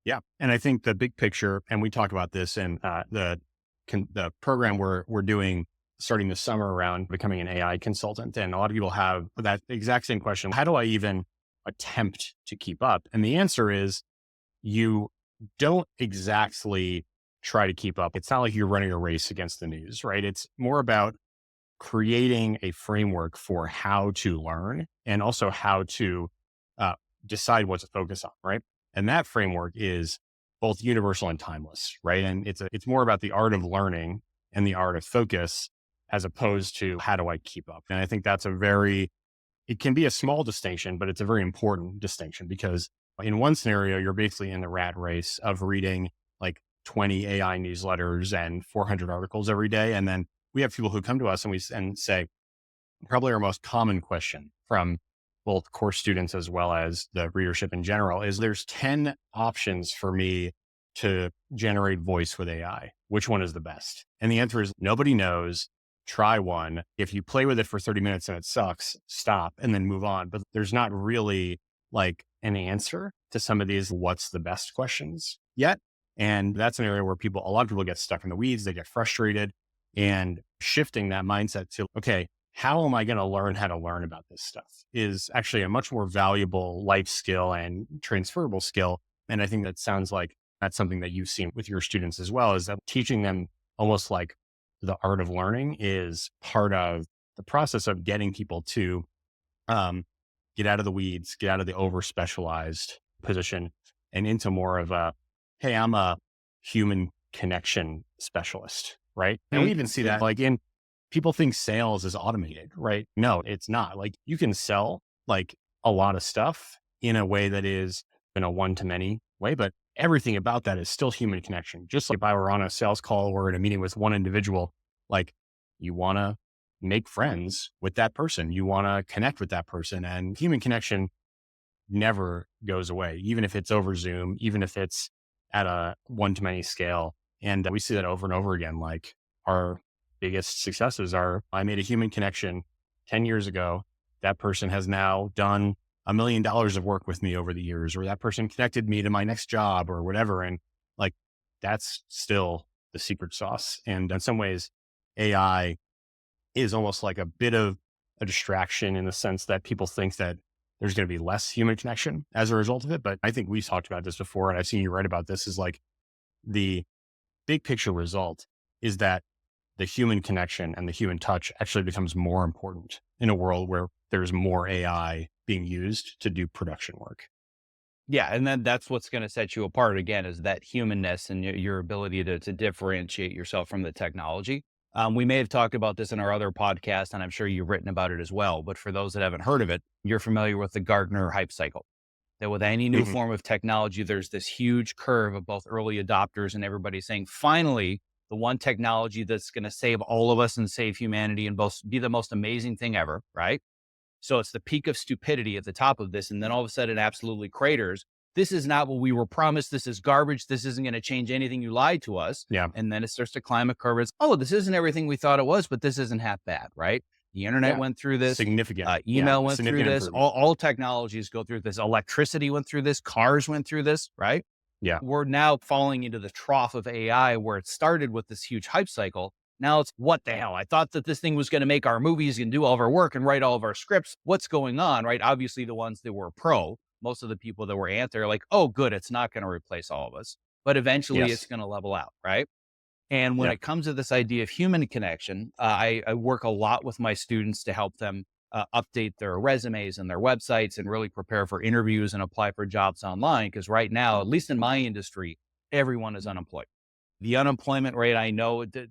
Yeah. And I think the big picture, and we talk about this in the program we're doing starting this summer around becoming an AI consultant. And a lot of people have that exact same question. How do I even attempt to keep up? And the answer is you don't exactly try to keep up. It's not like you're running a race against the news, right? It's more about creating a framework for how to learn and also how to uh, decide what to focus on, right? And that framework is both universal and timeless, right? And it's more about the art of learning and the art of focus as opposed to how do I keep up? And I think that's it can be a small distinction, but it's a very important distinction because in one scenario, you're basically in the rat race of reading like 20 AI newsletters and 400 articles every day. And then we have people who come to us and say, probably our most common question from both course students as well as the readership in general is there's 10 options for me to generate voice with AI. Which one is the best? And the answer is nobody knows. Try one. If you play with it for 30 minutes and it sucks, stop and then move on. But there's not really like an answer to some of these what's the best questions yet. And that's an area where a lot of people get stuck in the weeds. They get frustrated, and shifting that mindset to, okay, how am I going to learn how to learn about this stuff is actually a much more valuable life skill and transferable skill. And I think that sounds like that's something that you've seen with your students as well, is that teaching them almost like the art of learning is part of the process of getting people to um, get out of the weeds, get out of the over specialized position and into more of a, hey, I'm a human connection specialist, right? And we even see that like in people think sales is automated, right? No, it's not. Like you can sell like a lot of stuff in a way that is in a one to many way, but everything about that is still human connection. Just like if I were on a sales call or in a meeting with one individual, like you want to make friends with that person, you want to connect with that person, and human connection never goes away, even if it's over Zoom, even if it's at a one to many scale. And we see that over and over again. Like our biggest successes are I made a human connection 10 years ago. That person has now done $1 million of work with me over the years, or that person connected me to my next job or whatever. And like, that's still the secret sauce. And in some ways, AI is almost like a bit of a distraction in the sense that people think that there's going to be less human connection as a result of it. But I think we've talked about this before, and I've seen you write about this, is like the big picture result is that the human connection and the human touch actually becomes more important in a world where there's more AI being used to do production work. Yeah, and then that's what's going to set you apart again is that humanness and your ability to differentiate yourself from the technology. We may have talked about this in our other podcast, and I'm sure you've written about it as well. But for those that haven't heard of it, you're familiar with the Gartner hype cycle. That with any new Mhm. form of technology, there's this huge curve of both early adopters and everybody saying, finally, the one technology that's going to save all of us and save humanity and both be the most amazing thing ever, right? So it's the peak of stupidity at the top of this. And then all of a sudden, it absolutely craters. This is not what we were promised. This is garbage. This isn't going to change anything. You lied to us. Yeah. And then it starts to climb a curve. It's, oh, this isn't everything we thought it was, but this isn't half bad, right? The internet Yeah. went through this. Significant. Yeah. Email went through Significant this. improvement. All technologies go through this. Electricity went through this. Cars went through this, right? Yeah. We're now falling into the trough of AI where it started with this huge hype cycle. Now it's what the hell? I thought that this thing was going to make our movies and do all of our work and write all of our scripts. What's going on, right? Obviously, the ones that were pro, most of the people that were anti are like, oh, good, it's not going to replace all of us. But eventually it's Yes. going to level out, right? And when Yeah. it comes to this idea of human connection, I work a lot with my students to help them update their resumes and their websites and really prepare for interviews and apply for jobs online. Because right now, at least in my industry, everyone is unemployed. The unemployment rate, I know that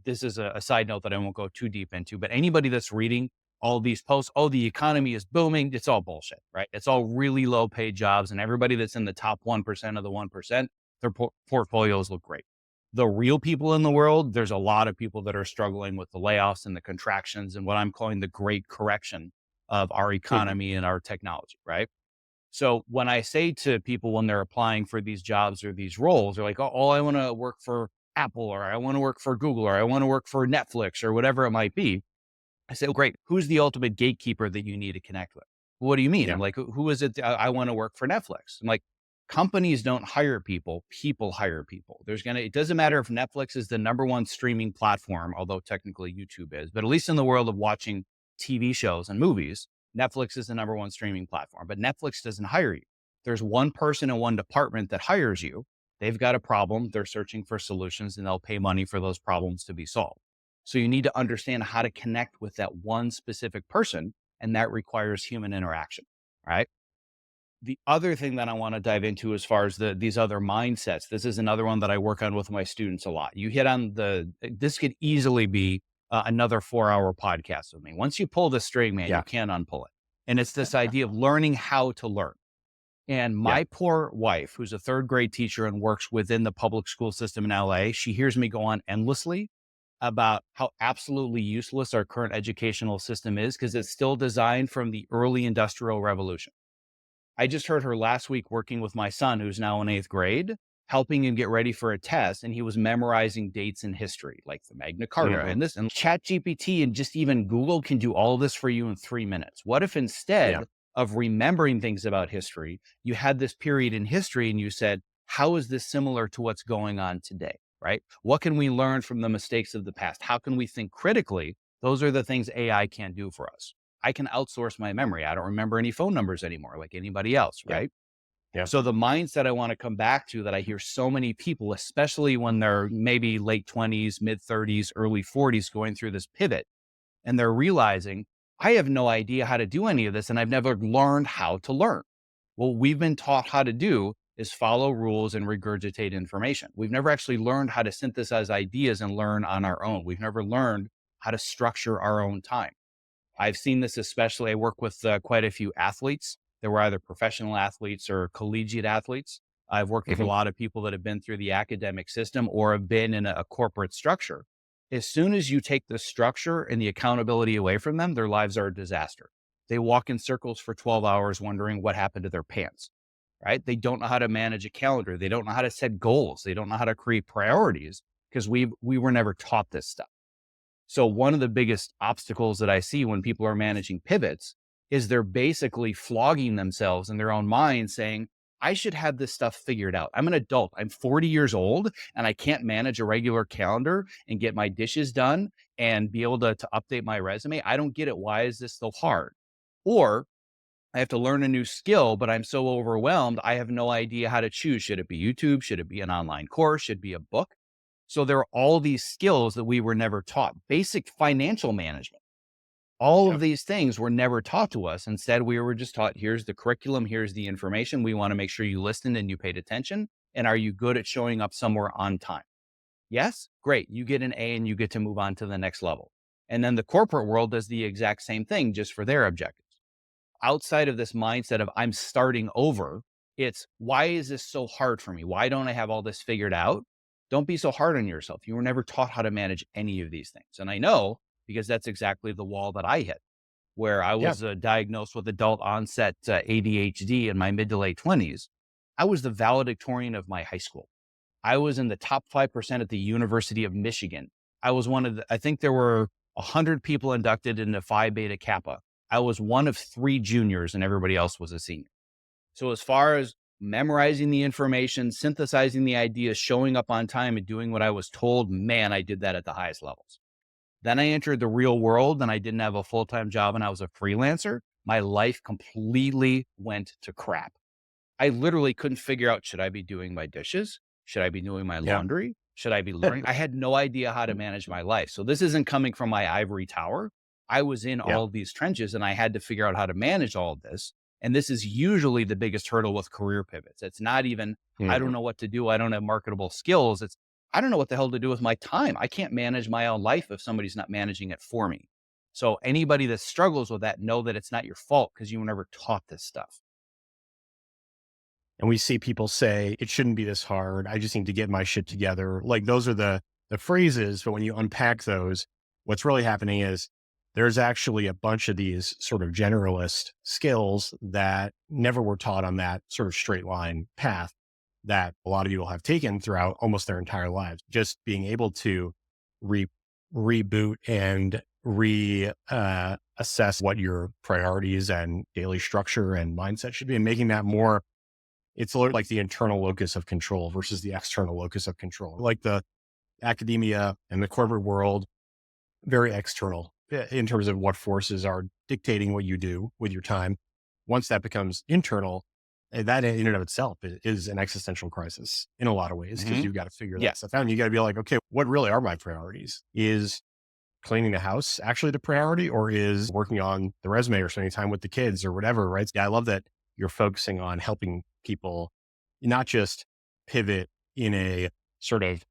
this is a side note that I won't go too deep into, but anybody that's reading all these posts, oh, the economy is booming, it's all bullshit, right? It's all really low paid jobs. And everybody that's in the top 1% of the 1%, their portfolios look great. The real people in the world, there's a lot of people that are struggling with the layoffs and the contractions and what I'm calling the great correction of our Mhm. economy and our technology, right? So when I say to people when they're applying for these jobs or these roles, they're like, oh, I want to work for Apple, or I want to work for Google, or I want to work for Netflix, or whatever it might be. I say, "Oh, great. Who's the ultimate gatekeeper that you need to connect with?" "What do you mean?" I'm Yeah. like, Who is it? I want to work for Netflix." I'm like, companies don't hire people. People hire people. It doesn't matter if Netflix is the number one streaming platform, although technically YouTube is, but at least in the world of watching TV shows and movies, Netflix is the number one streaming platform, but Netflix doesn't hire you. There's one person in one department that hires you. They've got a problem. They're searching for solutions, and they'll pay money for those problems to be solved. So you need to understand how to connect with that one specific person, and that requires human interaction, right? The other thing that I want to dive into as far as these other mindsets, this is another one that I work on with my students a lot. You hit on this could easily be another 4-hour podcast with me. Once you pull the string, man, you Yeah. can't unpull it. And it's this idea of learning how to learn. And Yeah. my poor wife, who's a third grade teacher and works within the public school system in LA, she hears me go on endlessly about how absolutely useless our current educational system is because it's still designed from the early industrial revolution. I just heard her last week working with my son, who's now in eighth grade, helping him get ready for a test. And he was memorizing dates in history, like the Magna Carta Mhm. and this. And ChatGPT and just even Google can do all this for you in 3 minutes. What if Yeah. instead of remembering things about history, you had this period in history and you said, how is this similar to what's going on today? Right? What can we learn from the mistakes of the past? How can we think critically? Those are the things AI can't do for us. I can outsource my memory. I don't remember any phone numbers anymore like anybody else, Yeah. right? Yeah. So the mindset I want to come back to that I hear so many people, especially when they're maybe late 20s, mid 30s, early 40s, going through this pivot, and they're realizing, I have no idea how to do any of this, and I've never learned how to learn. What we've been taught how to do is follow rules and regurgitate information. We've never actually learned how to synthesize ideas and learn on our own. We've never learned how to structure our own time. I've seen this especially. I work with quite a few athletes that were either professional athletes or collegiate athletes. I've worked with a Mhm. lot of people that have been through the academic system or have been in a corporate structure. As soon as you take the structure and the accountability away from them, their lives are a disaster. They walk in circles for 12 hours wondering what happened to their pants, right? They don't know how to manage a calendar. They don't know how to set goals. They don't know how to create priorities because we were never taught this stuff. So one of the biggest obstacles that I see when people are managing pivots is they're basically flogging themselves in their own mind saying, I should have this stuff figured out. I'm an adult. I'm 40 years old and I can't manage a regular calendar and get my dishes done and be able to update my resume. I don't get it. Why is this so hard? Or I have to learn a new skill, but I'm so overwhelmed. I have no idea how to choose. Should it be YouTube? Should it be an online course? Should it be a book? So there are all these skills that we were never taught. Basic financial management. All of Yep. these things were never taught to us. Instead, we were just taught, here's the curriculum, here's the information. We want to make sure you listened and you paid attention. And are you good at showing up somewhere on time? Yes? Great. You get an A and you get to move on to the next level. And then the corporate world does the exact same thing just for their objectives. Outside of this mindset of I'm starting over, it's why is this so hard for me? Why don't I have all this figured out? Don't be so hard on yourself. You were never taught how to manage any of these things. And I know because that's exactly the wall that I hit, where I Yeah. was diagnosed with adult onset ADHD in my mid to late 20s. I was the valedictorian of my high school. I was in the top 5% at the University of Michigan. I was I think there were 100 people inducted into Phi Beta Kappa. I was one of three juniors and everybody else was a senior. So as far as memorizing the information, synthesizing the ideas, showing up on time and doing what I was told, man, I did that at the highest levels. Then I entered the real world and I didn't have a full-time job and I was a freelancer. My life completely went to crap. I literally couldn't figure out, should I be doing my dishes? Should I be doing my Yeah. laundry? Should I be learning? I had no idea how to manage my life. So this isn't coming from my ivory tower. I was in Yeah. all of these trenches and I had to figure out how to manage all of this. And this is usually the biggest hurdle with career pivots. It's not even, I don't Mhm. know what to do. I don't have marketable skills. It's, I don't know what the hell to do with my time. I can't manage my own life if somebody's not managing it for me. So anybody that struggles with that, know that it's not your fault because you were never taught this stuff. And we see people say, it shouldn't be this hard. I just need to get my shit together. Like those are the phrases. But when you unpack those, what's really happening is there's actually a bunch of these sort of generalist skills that never were taught on that sort of straight line path that a lot of people have taken throughout almost their entire lives. Just being able to re- reboot and assess what your priorities and daily structure and mindset should be, and making that more, it's like the internal locus of control versus the external locus of control. Like the academia and the corporate world, very external in terms of what forces are dictating what you do with your time. Once that becomes internal, that in and of itself is an existential crisis in a lot of ways, because Hmm. you've got to figure Yeah. that stuff out. And you got to be like, okay, what really are my priorities? Is cleaning the house actually the priority, or is working on the resume or spending time with the kids or whatever, right? Yeah, I love that you're focusing on helping people not just pivot in a sort of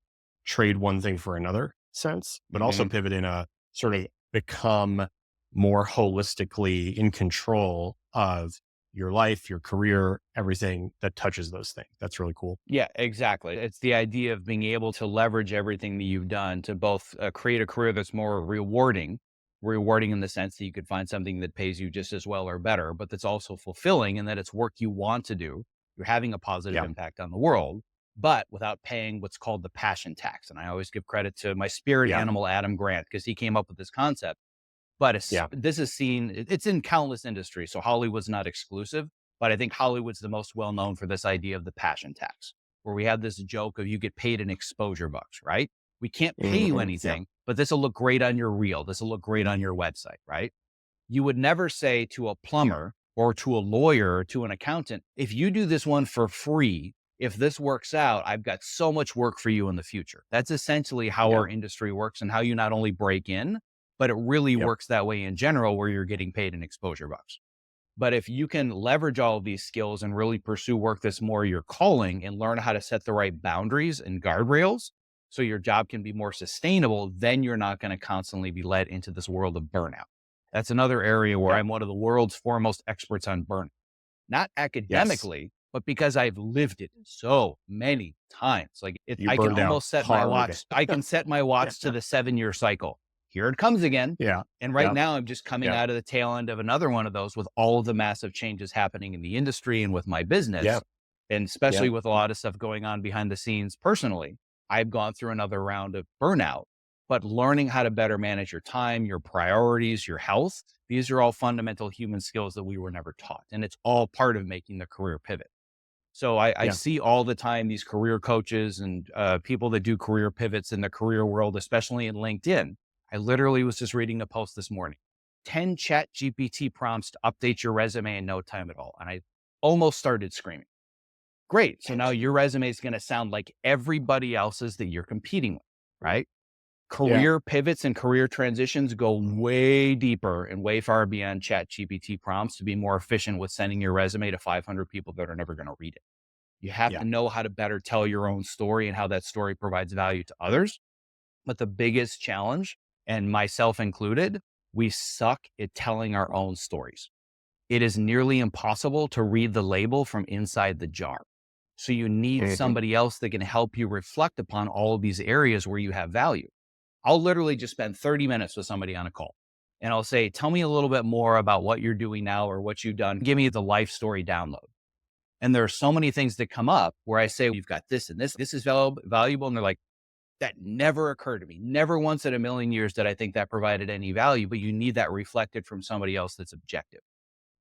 trade one thing for another sense, but also Hmm. pivot in a sort of become more holistically in control of your life, your career, everything that touches those things. That's really cool. Yeah, exactly. It's the idea of being able to leverage everything that you've done to both create a career that's more rewarding in the sense that you could find something that pays you just as well or better, but that's also fulfilling in that it's work you want to do. You're having a positive Yeah. impact on the world, but without paying what's called the passion tax. And I always give credit to my spirit Yeah. animal, Adam Grant, because he came up with this concept. But Yeah. this is seen, it's in countless industries. So Hollywood's not exclusive, but I think Hollywood's the most well known for this idea of the passion tax, where we have this joke of you get paid in exposure bucks, right? We can't pay you Yeah. anything, but this will look great on your reel. This will look great on your website, right? You would never say to a plumber or to a lawyer or to an accountant, if you do this one for free, if this works out, I've got so much work for you in the future. That's essentially how Yeah. our industry works and how you not only break in, but it really Yep. works that way in general, where you're getting paid in exposure bucks. But if you can leverage all of these skills and really pursue work that's more your calling and learn how to set the right boundaries and guardrails so your job can be more sustainable, then you're not going to constantly be led into this world of burnout. That's another area where Yep. I'm one of the world's foremost experts on burnout, not Yes. academically, but because I've lived it so many times. You I can burned out almost set my hard. watch. I can set my watch to the 7-year cycle. Here it comes again. Yeah. And right Yeah. now, I'm just coming Yeah. out of the tail end of another one of those with all of the massive changes happening in the industry and with my Yeah. business, and Yeah. especially with a lot of stuff going on behind the scenes personally. I've gone through another round of burnout, but learning how to better manage your time, your priorities, your health, these are all fundamental human skills that we were never taught. And it's all part of making the career pivot. So I Yeah. see all the time these career coaches and people that do career pivots in the career world, especially in LinkedIn. I literally was just reading a post this morning, 10 chat GPT prompts to update your resume in no time at all. And I almost started screaming. Great. So now your resume is going to sound like everybody else's that you're competing with, right? Yeah. Career pivots and career transitions go way deeper and way far beyond chat GPT prompts to be more efficient with sending your resume to 500 people that are never going to read it. You have Yeah. to know how to better tell your own story and how that story provides value to others. But the biggest challenge, and myself included, we suck at telling our own stories. It is nearly impossible to read the label from inside the jar. So you need Mhm. somebody else that can help you reflect upon all of these areas where you have value. I'll literally just spend 30 minutes with somebody on a call and I'll say, tell me a little bit more about what you're doing now or what you've done. Give me the life story download. And there are so many things that come up where I say, you've got this and this is valuable. And they're like, that never occurred to me. Never once in a million years did I think that provided any value, but you need that reflected from somebody else that's objective,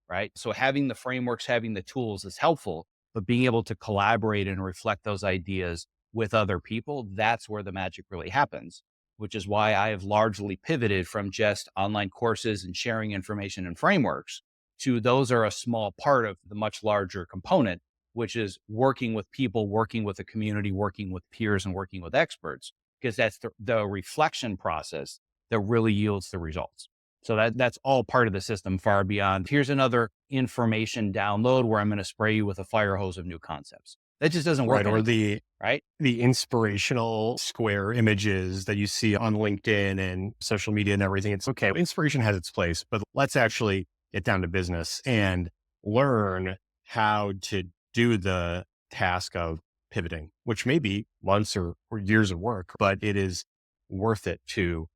right? So having the frameworks, having the tools is helpful, but being able to collaborate and reflect those ideas with other people, that's where the magic really happens, which is why I have largely pivoted from just online courses and sharing information and frameworks to those are a small part of the much larger component, which is working with people, working with a community, working with peers, and working with experts, because that's the reflection process that really yields the results. So that's all part of the system far beyond. Here's another information download where I'm going to spray you with a fire hose of new concepts. That just doesn't Right. work Or anymore, right? the inspirational square images that you see on LinkedIn and social media and everything. It's okay. Inspiration has its place, but let's actually get down to business and learn how to do the task of pivoting, which may be months or years of work, but it is worth it to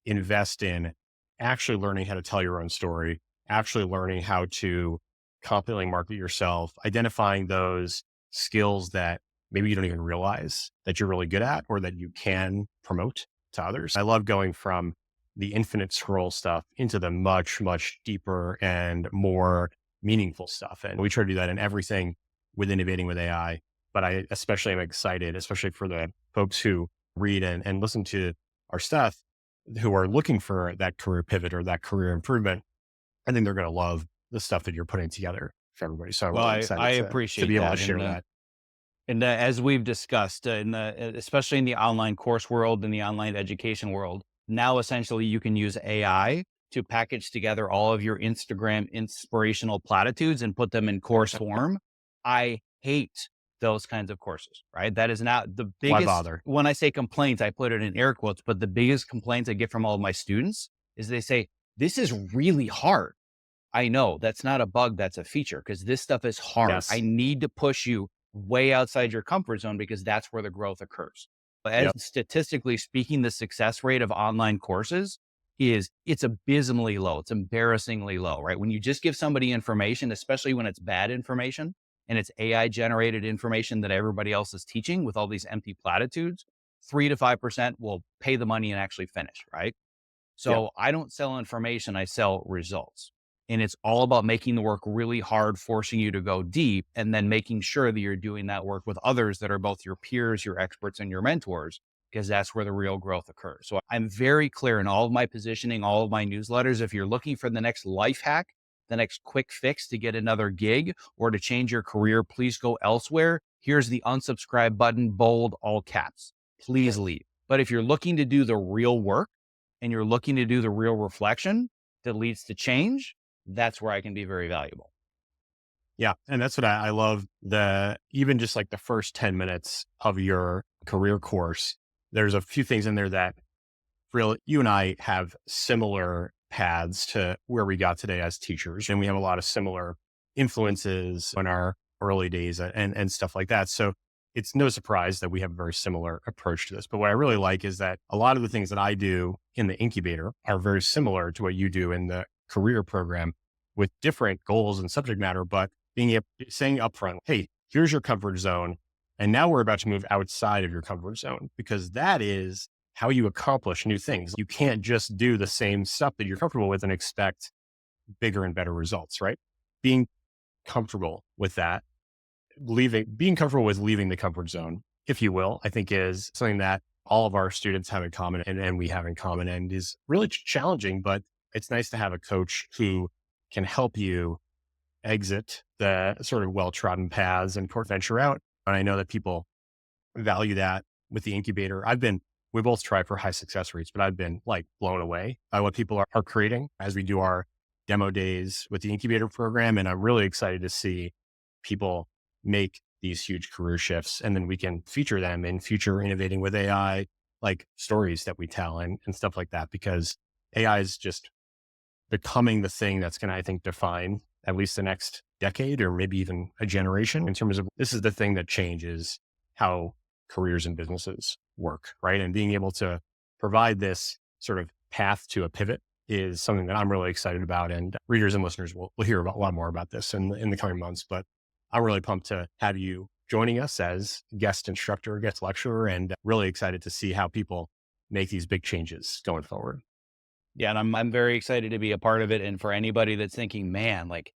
invest in actually learning how to tell your own story, actually learning how to confidently market yourself, identifying those skills that maybe you don't even realize that you're really good at or that you can promote to others. I love going from the infinite scroll stuff into the much, much deeper and more meaningful stuff. And we try to do that in everything with innovating with AI. But I especially am excited, especially for the folks who read and listen to our stuff who are looking for that career pivot or that career improvement. I think they're going to love the stuff that you're putting together for everybody. So I'm Well, really I excited to appreciate be able to that. share that. And as we've discussed, especially in the online course world and the online education world, now essentially you can use AI to package together all of your Instagram inspirational platitudes and put them in course form. I hate those kinds of courses, right? That is not the Why biggest, bother? when I say complaints, I put it in air quotes, but the biggest complaints I get from all of my students is they say, this is really hard. I know that's not a bug, that's a feature because this stuff is hard. I Yes. need to push you way outside your comfort zone because that's where the growth occurs. As Yep. statistically speaking, the success rate of online courses it's abysmally low. It's embarrassingly low, right? When you just give somebody information, especially when it's bad information and it's AI generated information that everybody else is teaching with all these empty platitudes, 3 to 5% will pay the money and actually finish, right? Yep. So I don't sell information, I sell results. And it's all about making the work really hard, forcing you to go deep, and then making sure that you're doing that work with others that are both your peers, your experts, and your mentors, because that's where the real growth occurs. So I'm very clear in all of my positioning, all of my newsletters. If you're looking for the next life hack, the next quick fix to get another gig or to change your career, please go elsewhere. Here's the unsubscribe button, bold, all caps. Please leave. But if you're looking to do the real work, and you're looking to do the real reflection that leads to change, that's where I can be very valuable. Yeah. And that's what I love. Even just like the first 10 minutes of your career course, there's a few things in there that really, you and I have similar paths to where we got today as teachers, and we have a lot of similar influences in our early days and stuff like that. So it's no surprise that we have a very similar approach to this. But what I really like is that a lot of the things that I do in the incubator are very similar to what you do in the career program with different goals and subject matter, but saying upfront, hey, here's your comfort zone. And now we're about to move outside of your comfort zone because that is how you accomplish new things. You can't just do the same stuff that you're comfortable with and expect bigger and better results, right? Being comfortable with that, being comfortable with leaving the comfort zone, if you will, I think is something that all of our students have in common and we have in common and is really challenging, but it's nice to have a coach who can help you exit the sort of well-trodden paths and venture out. And I know that people value that with the incubator. We both try for high success rates, but I've been like blown away by what people are creating as we do our demo days with the incubator program. And I'm really excited to see people make these huge career shifts. And then we can feature them in future innovating with AI, like stories that we tell and stuff like that, because AI is just becoming the thing that's going to, I think, define at least the next decade or maybe even a generation in terms of this is the thing that changes how careers and businesses work, right? And being able to provide this sort of path to a pivot is something that I'm really excited about. And readers and listeners will hear a lot more about this in the coming months. But I'm really pumped to have you joining us as guest instructor, guest lecturer, and really excited to see how people make these big changes going forward. Yeah, and I'm very excited to be a part of it. And for anybody that's thinking, man, like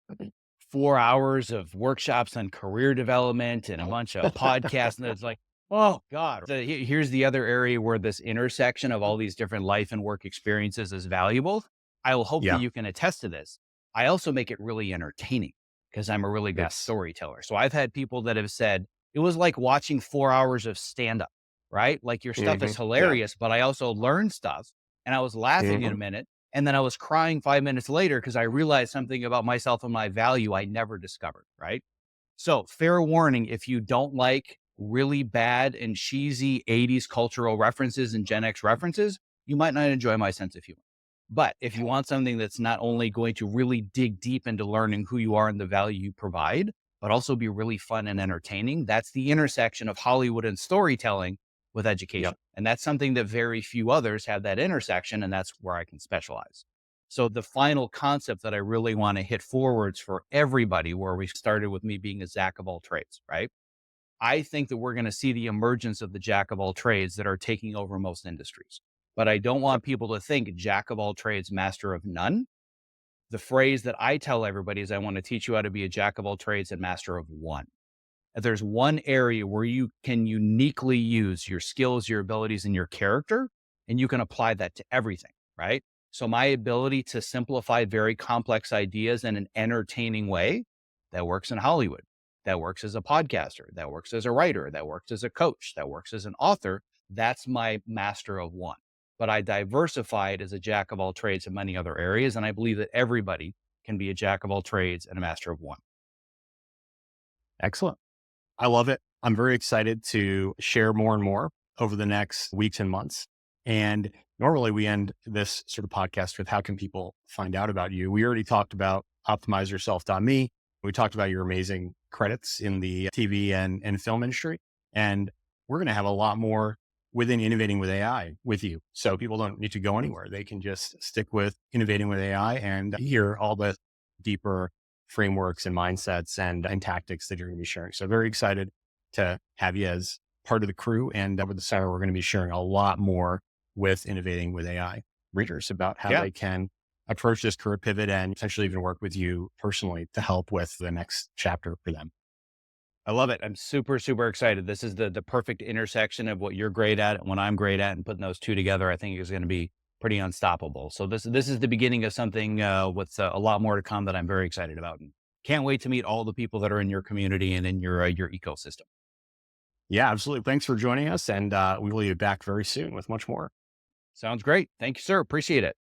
4 hours of workshops on career development and a bunch of podcasts, and it's like, oh God. So here's the other area where this intersection of all these different life and work experiences is valuable. I will hope that Yeah. you can attest to this. I also make it really entertaining because I'm a really good Yes. storyteller. So I've had people that have said it was like watching 4 hours of stand up, right? Like your stuff is Yeah. hilarious, but I also learned stuff and I was laughing in a minute. And then I was crying 5 minutes later because I realized something about myself and my value I never discovered. Right. So, fair warning, if you don't like really bad and cheesy 80s cultural references and Gen X references, you might not enjoy my sense of humor. But if you want something that's not only going to really dig deep into learning who you are and the value you provide, but also be really fun and entertaining, that's the intersection of Hollywood and storytelling with Yep. education. And that's something that very few others have that intersection. And that's where I can specialize. So the final concept that I really want to hit forwards for everybody, where we started with me being a Jack of all trades, right? I think that we're going to see the emergence of the Jack of all trades that are taking over most industries. But I don't want people to think Jack of all trades, master of none. The phrase that I tell everybody is I want to teach you how to be a Jack of all trades and master of one. If there's one area where you can uniquely use your skills, your abilities, and your character, and you can apply that to everything, right? So my ability to simplify very complex ideas in an entertaining way, that works in Hollywood, that works as a podcaster, that works as a writer, that works as a coach, that works as an author, that's my master of one. But I diversified as a jack of all trades in many other areas. And I believe that everybody can be a jack of all trades and a master of one. Excellent. I love it. I'm very excited to share more and more over the next weeks and months. And normally we end this sort of podcast with how can people find out about you? We already talked about optimizeyourself.me. We talked about your amazing credits in the TV and film industry. And we're going to have a lot more within Innovating with AI with you. So people don't need to go anywhere. They can just stick with Innovating with AI and hear all the deeper frameworks and mindsets and tactics that you're going to be sharing. So very excited to have you as part of the crew. And over the summer, we're going to be sharing a lot more with Innovating with AI readers about how Yeah. they can approach this career pivot and potentially even work with you personally to help with the next chapter for them. I love it. I'm super, super excited. This is the perfect intersection of what you're great at and what I'm great at, and putting those two together, I think is going to be pretty unstoppable. So this is the beginning of something with a lot more to come that I'm very excited about, and can't wait to meet all the people that are in your community and in your ecosystem. Yeah, absolutely. Thanks for joining us. And we will be back very soon with much more. Sounds great. Thank you, sir. Appreciate it.